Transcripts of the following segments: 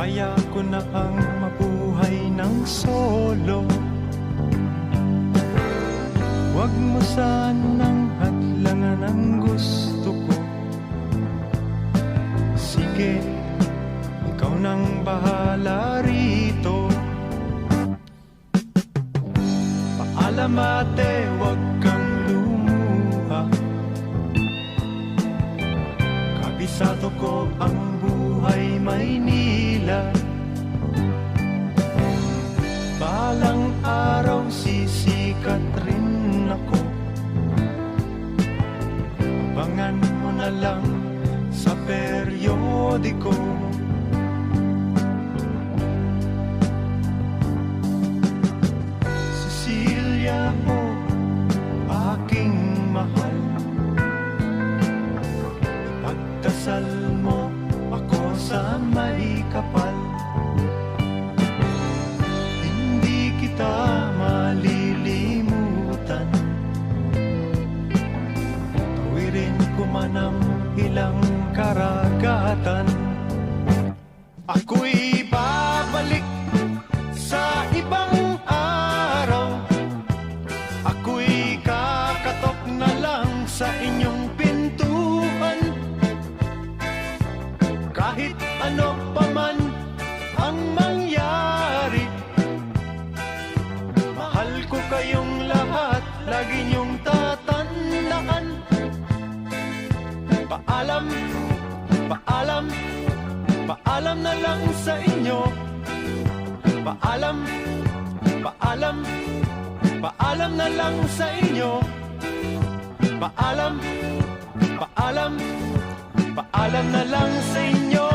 Kaya ko na ang mabuhay ng solo. Huwag mo sanang hadlangan ang gusto ko. Sige, ikaw nang bahala rito. Paalam ate, huwag kang lumuha. Kabisado ko ang buhay Maynila. Balang araw sisikat rin ako. Abangan mo na lang sa periodiko. Cecilia, oh, aking mahal, pagdasal mo ako sa may kapal. Hindi kita malilimutan. Tawirin ko man ang ilang karagatan. Ako'y babalik sa ibang araw. Ako'y kakatok na lang sa inyong pintuan. Kahit ano pa man ang mangyari, mahal ko kayong lahat, lagi niyong tatandaan. Paalam, paalam, paalam na lang sa inyo. Paalam, paalam, paalam na lang sa inyo. Paalam, paalam, paalam na lang sa inyo.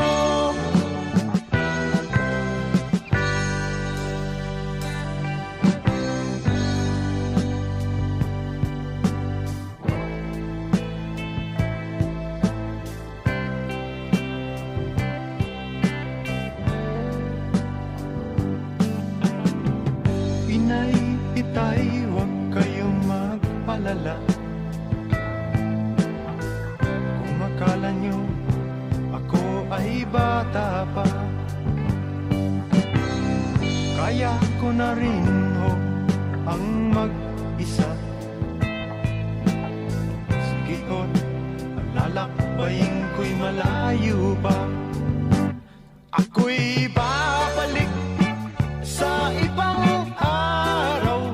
Inay, itay, huwag kayong magpalala. Kung akala nyo ako ay bata pa, kaya ko na rin ho ang mag-isa. Sige ho't, lalakbayin ko'y malayo pa. Ako'y babalik sa ibang araw,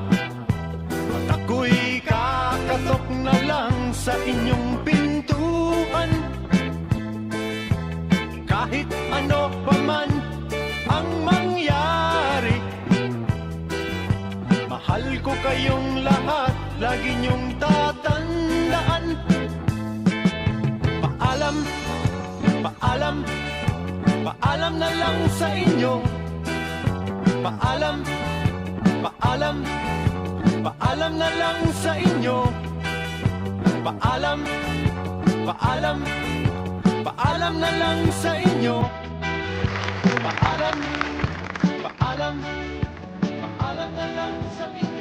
at ako'y kakatok na lang sa inyong pintuan. Kahit ano pa man ang mangyari, mahal ko kayong lahat, lagi niyong tatandaan. Paalam, paalam, paalam na lang sa inyo. Paalam, paalam, paalam na lang sa inyo. Paalam, paalam, paalam na lang sa inyo. Paalam, paalam, paalam na lang sa inyo.